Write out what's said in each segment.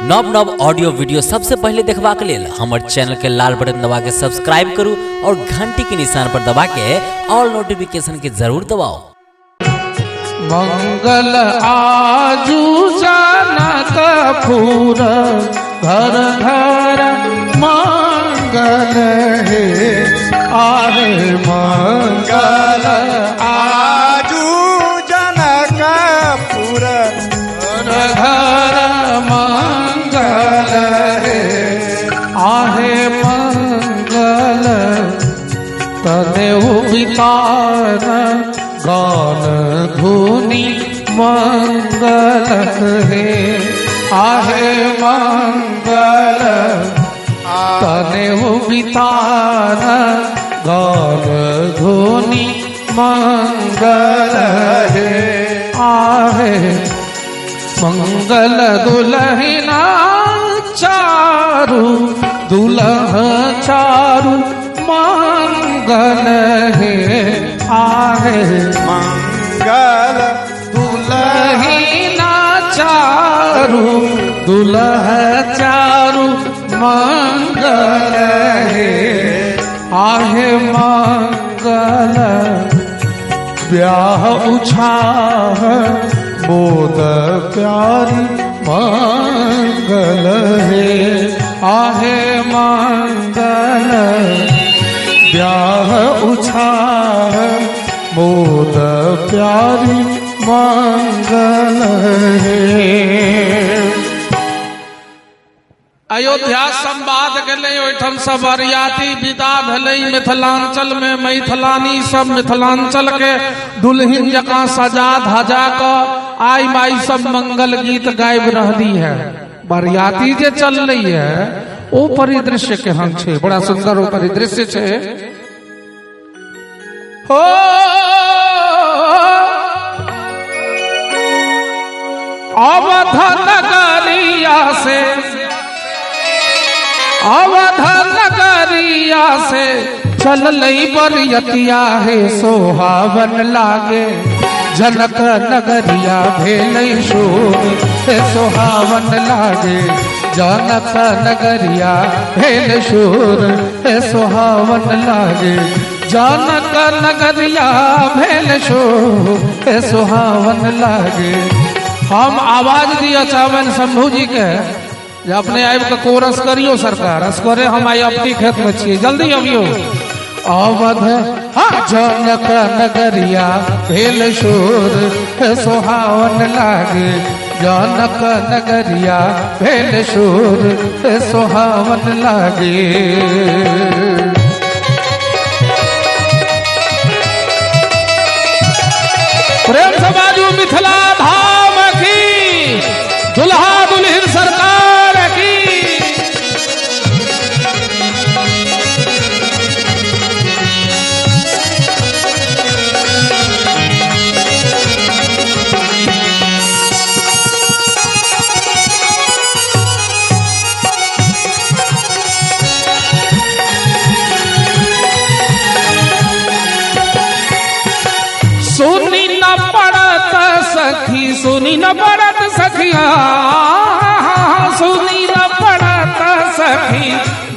नव नव audio video सबसे पहले देखबा के लेल हमर चैनल के लाल बटन दबा के सब्सक्राइब करू और घंटी के निशान पर दबा के ऑल नोटिफिकेशन के जरूर दबाओ। मंगल आजू जनक फूर घर घर मंगल है आरे मंगल आजू जनक फूर घर घर मंगल है आहे मंगल तदेव वितान गान धुनी मंगल है आहे मंगल तदेव वितान गान धुनी मंगल है आहे मंगल दुल्हना चारू दुल्ह चारू मंगल है आहे मंगल दुल्हना चारू दुल्ह चारू मंगल है आहे मंगल ब्याह उछाह बोध प्यारी मंगल है आहे मंगल ब्याह उछाह बोध प्यारी मंगल है। अयोध्या संवाद गेले ओठम सब बरियाती विदा भेलै मिथिलांचल में मैथिलानी सब मिथिलांचल के दुल्हन जकां सजा धजा क आई माई सब मंगल गीत गाबि रहली है। बरियाती जे चल रही है ओ परिदृश्य केहन छे, बड़ा सुंदर ओ परिदृश्य छे। हो अवध नगरिया से अवध नगरिया से चल लई बरियतिया है सोहावन लागे जनक नगरिया भेलै शोर सोहावन लागे जनक नगरिया भेल शोर सोहावन लागे जनक नगरिया भेल शोर सोहावन लागे। हम आवाज दिया चावन शंभू जी के जे अपने आबि के कोरस करियो सरकार असगरे हम आई अपनी खेत में छियै जल्दी अबियो। अवध जनक नगरिया भेल शोर सोहावन लागे जनक नगरिया भेल शोर सोहावन लागे। प्रेम से बाजू मिथिला धाम की दुल्हा दुल्हन सरकार की। सुनी न पड़त सखी सुनी न पड़त सखिया सुनी न पड़त सखी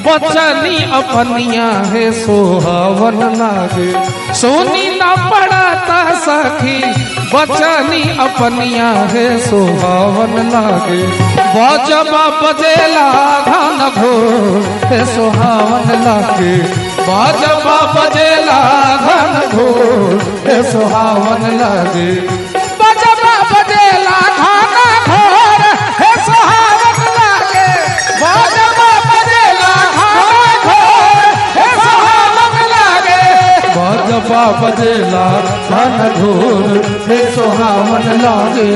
बचनी अपनिया है सोहावन लागे सुनी न पड़त सखी बचनी अपनिया है सोहावन लागे बजबा बजेला घन घोर सोहावन लागे बजबा बजेला घन घोर सोहावन लागे बजबा बजेला घन घोर सोहावन लागे बजबा बजेला घन घोर सोहावन लागे बजबा बजेला घन घोर सोहावन लागे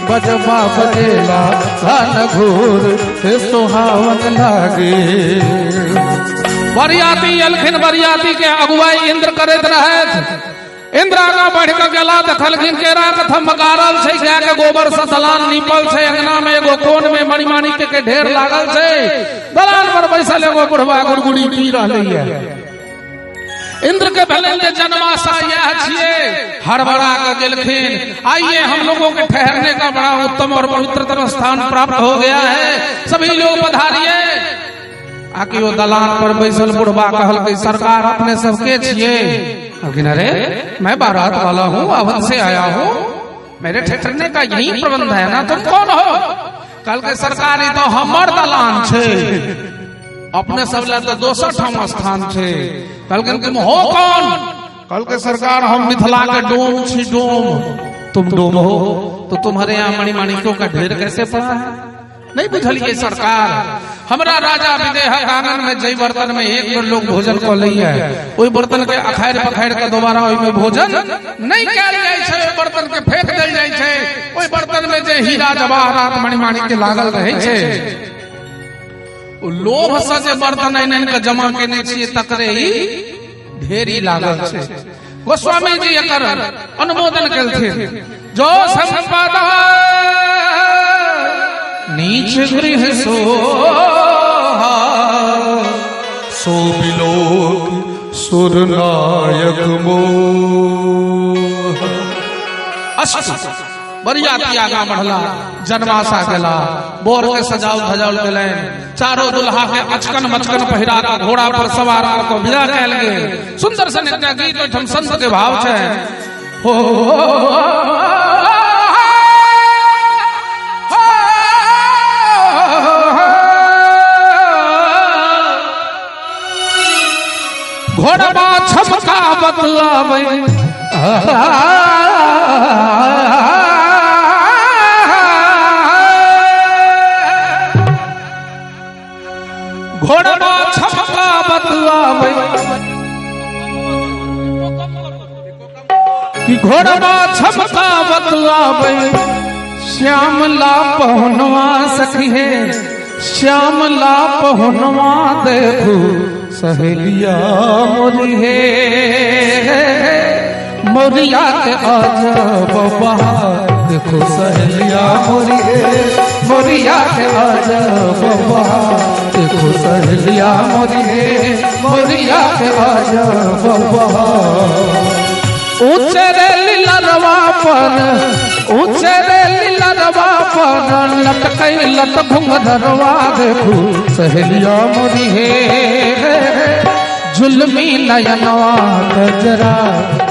बजबा बजेला घन घोर सोहावन लागे। बरियाती अलखिन बरियाती के अगुवाई इंद्र करैत रहैत। इंद्र आगा बढ़ के गेला देखलखिन केरा के थम गाड़ल छै गाय के गोबर से दलान नीपल छै अंगना में एगो कोन में मणिमाणिक के ढेर लागल छै दलान पर बैसल एगो बुढ़वा गुड़गुड़ी पी रहलै है। इंद्र के भले के जन्माशा यह छिए, हड़बड़ा कर गेलखिन। आइए हम लोगों के ठहरने का बड़ा उत्तम और पवित्रतम स्थान प्राप्त हो गया है। पधारिए। आकि वो दलान पर बैसल बुढ़वा कहल कि सरकार अपने सबके छिए। अरे मैं बारात वाला हूँ, अवध से आया हूँ, मेरे ठहरने का यही प्रबंध है ना, तुम कौन हो? कल के सरकार तो हमर दलान छे, अपने सब ला तो 200 स्थान छे। कल के तुम हो कौन? कल के सरकार हम मिथिला के डोम छी। डोम तुम डोम हो तो तुम्हारे यहाँ मणिमाणिक्यों का ढेर कैसे पड़ा है? नहीं बुझलिए सरकार। हमारा राजा विदेहक आंगन में जय बर्तन में एक बार लोग भोजन को लिया है, वही बर्तन के अखाड़ पखाड़ के दोबारा ओहि में भोजन नहीं कल जाय छे, बर्तन के फेंक देल जाय छे। ओहि बर्तन में जे हीरा जवाहरात मणिमाणिक के लागल रहे छे, ओ लोभ से जे बर्तन एनन के जमा केने छिए तकरे ही ढेरी लागल छे। गोस्वामी जी एकर अनुमोदन केलथिन। जो संपदा नीच गृह सो बिलोक सुर नायक मोह। अष्ट बरियाती आगा बढ़ला, जनवासा गेला, बोर के सजाउल धजाउल गेले, चारों दुल्हा के अचकन मचकन पहिरा के घोड़ा पर सवार को विदा कैल गेल। सुंदर सन एकटा गीत ओहिठाम संत के भाव छै। घोड़बा छमका बतलावे, घोड़बा छमका बतलावे, घोड़बा छमका बतलावे। श्यामला पहुनवा सखी है, श्यामला पहुनवा देखो सहेलिया मोरी है। मोरिया के अजब बहार देखो सहेलिया मोरी है। मोरिया के अजब बहार देखो सहेलिया मोरी है। मोरिया के अजब बहार। ऊंचे रे लीलरवा पर, ऊंचे रे लीलरवा पर लटकई लट घुंघरवा देखो सहेलिया मोरी है। जुल्मी नयनवा गजरा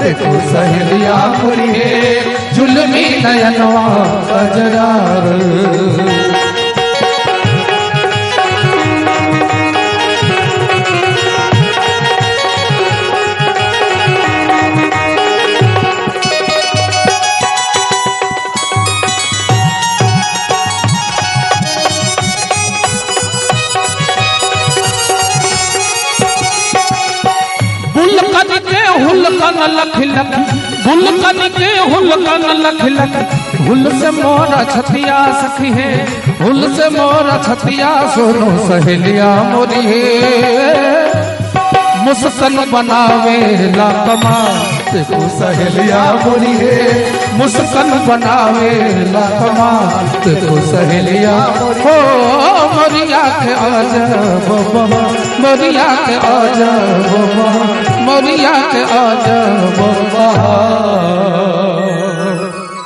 देखो सहेलिया मोरी है। जुल्मी नयनवा गजरा। हुलकन लख लख, हुलकन के हुलकन लख लख। हुल से मोरा छतिया सखी है, हुल से मोरा छतिया सोनो सहेलिया मोरी है। मुस्कन बनावे ला कमाल देखो सहेलिया मोरी है। मुस्कन बनावे ला कमाल देखो सहेलिया हो। मोरिया के अजब बहार, मोरिया के अजब बहार, मोरिया के अजब बहार।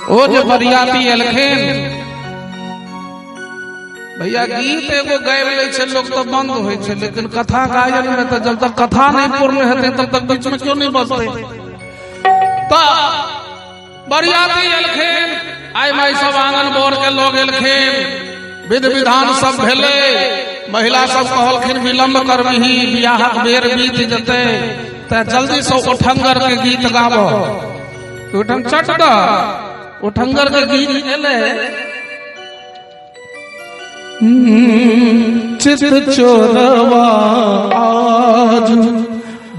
ओ जो बरियाती अलखेन भैया गीत एगो गायल लै छै लोग तो बंद होय छै, लेकिन कथा गायन में तो जब तक कथा नहीं पूर्ण हेतै तब तक बीच में क्यों नहीं बजतै? तो बरियाती अलखेन, आइ माई सब आंगन बोर के लोग एलखेन, विधि विधान सब भेले। महिला सब कहलखिन विलम्ब करबही, बियाहक बेर बीत जेतै, त जल्दी से उठंगर के गीत गाबो। उठम चट द उठंगर के गीत एले। चित चोरवा आज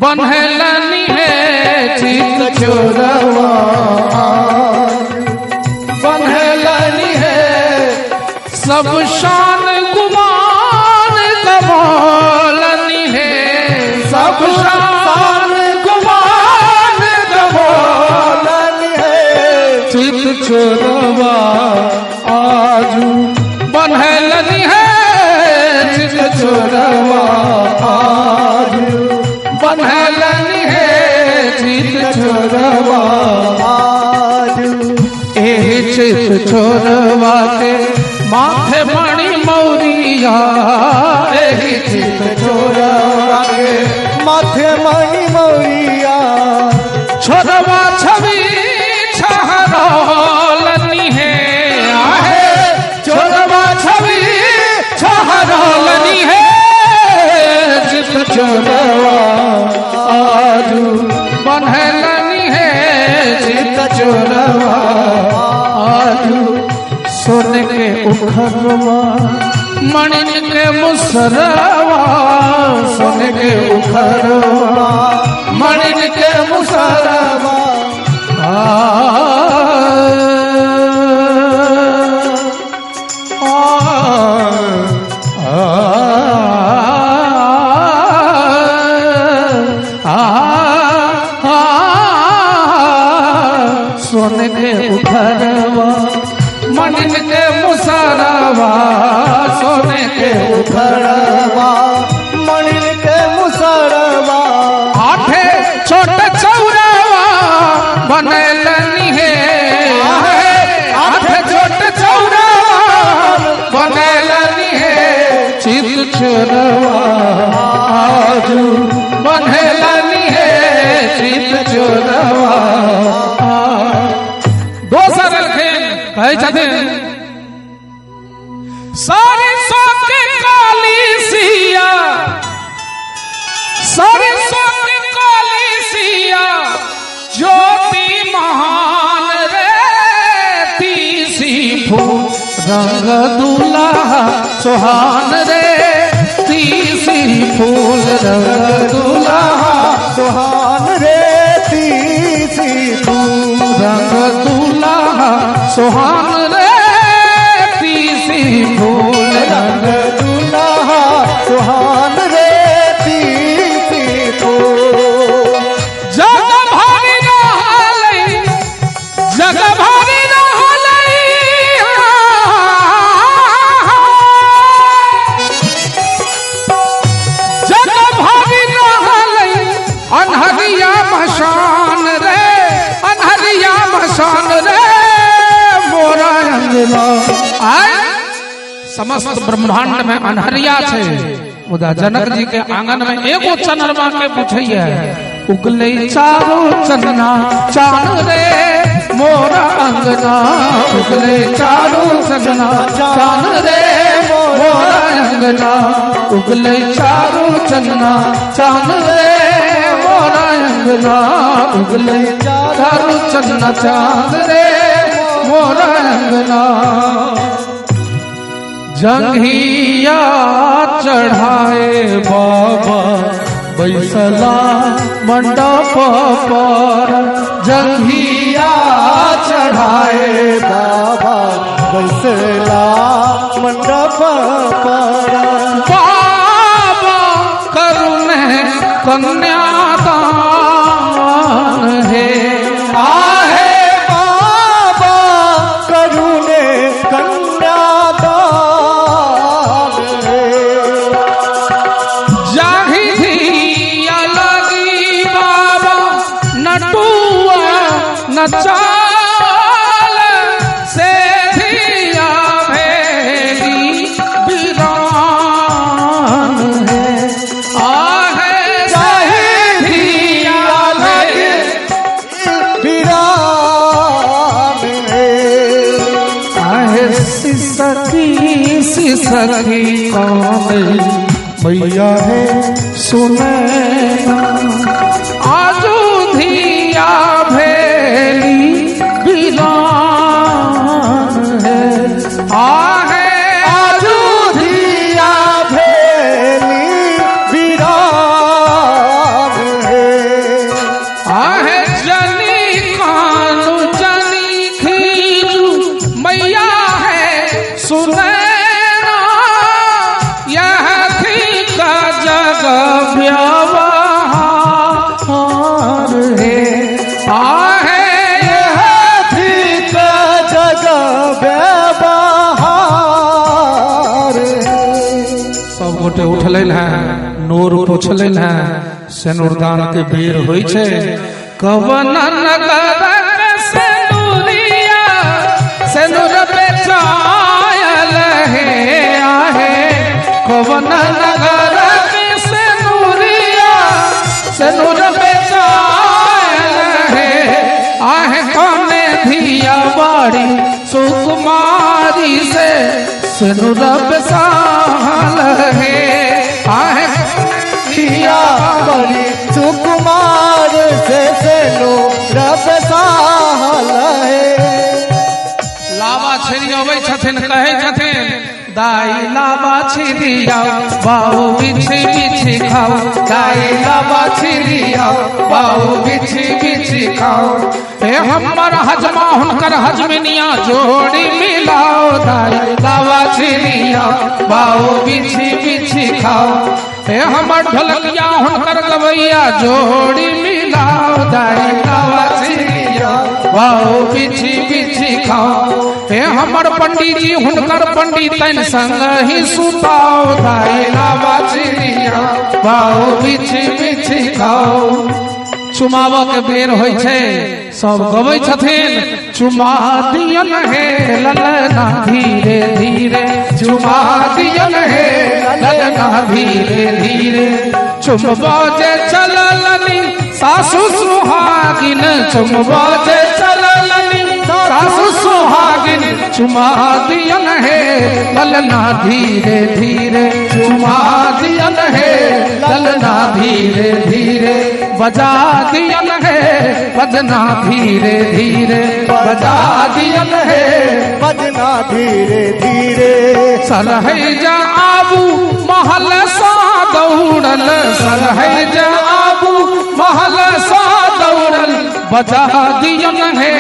बन्हलनी है। चित चोरवा आज बन्हलनी है। सब शान गुमान गवालनी है। सब शान गुमान गवालनी है। चित चोरवा आज बन्हलनी है। चित चोरवा आज बन्हलनी है। चित चोरवा आज। चित चोरवा के माथे मणि मौरी मौरिया एही चित चोरवा के माथे मणि मौरिया छोरवा छवि छहरोलनी है आहे छोरवा छवि छहरोलनी है चित चोरवा आजू बनहलनी है चित चोरवा आजू सोने के उखरवा मणिन के मुसरवा सोने के उखरवा मणिन के मुसरवा सोने के उखरवा मणिन के मुसरवा सोने के उखरवा मणिन के मुसरवा आठे छोटे चौरवा बनलनी है आठे छोटे चौरवा बनलनी है चित चोरवा आजू बनलनी है चित चोरवा दोसर कहे छथिन सरसों के काली सिया सरसों के काली सिया ज्योति महान रे तीसी फूल रंग दुल्हा सुहान रे तीसी फूल रंग दुल्हा सुहान रे तीसी फूल रंग दुल्हा सुहान रे तीसी फूल रंग दुल्हा सुहान रे तीसी फूल जग भारी रहलै जग भारी रहलै जग भारी रहलै अनहरिया मशान रे अनहरिया मशान रे मोरा अंगना आय समस्त ब्रह्मांड में अनहरिया छे मुदा जनक जी के आंगन में एगो चनरमा के पूछैया उगले चारो चन्ना चान रे मोरा अंगना उगले चारो चन्ना चान रे मोरा अंगना उगले चारो चन्ना चान रे मोरा अंगना उगले चारो चन्ना चान रे मोरा अंगना जंघिया चढ़ाए बाबा बैसला मंडप पर जंघिया चढ़ाए बाबा बैसला मंडप पर बाबा करुणे कन्यादान है आहे बाबा करुणे कन्यादान है जाहि धिया लगी बाबा नटुआ नचाल से धिया भेली बिरान है आहे जाहि धिया लगी बिरान है आहे सिसकी कौन मैया है सुने आजू धिया भेली बिरान है आहे आजू धिया भेली बिरान है आहे जनी कानू जनी खीजू मैया है सुने यह थी का जग व्यवहार है आहे यह थी का जग व्यवहार सब गोटे उठलन है नूर पोछलन है सेनुरदान के बेर होई छे कवन नगर के सेनुरिया सेनुर बेचायल है आहे कवन नगर के सेनुरिया सेनुर बेचायल है आहे कौने धिया बाड़ी सुकुमारी से सेनुर बेचाल है आहे धिया बड़ी सुकुमार से सेनुर बेचाल है। लावा छेड़ी अबै छथिन कहै छथिन दाई लावा छिड़िया बाऊ बिछी बिछी खाओ दाई लावा छिड़िया बाऊ बिछी बिछी खाओ हे हमर हजमा हुनकर हजमिनिया जोड़ी मिलाओ दाई लावा छिड़िया बाऊ बिछी बिछी खाओ हे हमर ढोलकिया हुनकर गवैया जोड़ी मिलाओ दाई लावा छिड़िया बाऊ बिछी बिछी खाओ हे हमर पंडित जी हुनकर पंडितन संग ही सुताओ दाई लावा छिड़िया बाऊ बिछी बिछी खाओ। चुमावा के बेर होय छै सब गबै छथिन चुमा दियन हे ललना धीरे धीरे चुमा दियन हे ललना धीरे धीरे चुमबा जे चललनी सासु सुहागिन चुमबा जे चललनी सासु सुहागिन चुमा दियन हे ललना धीरे धीरे चुमा दियन हे ललना धीरे धीरे बजा दियन है बजना धीरे धीरे बजा दियन है बजना धीरे धीरे। सरहैजा आबू महल सा दौड़ल सरहैजा आबू महल सा दौड़ल बजा दियन है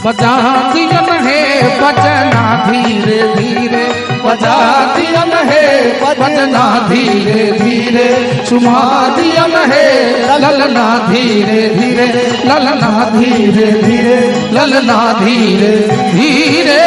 बजा दियन है बजना धीरे धीरे बजा दियन है बजना धीरे धीरे चुमा दियन है ललना धीरे धीरे ललना धीरे धीरे ललना धीरे धीरे।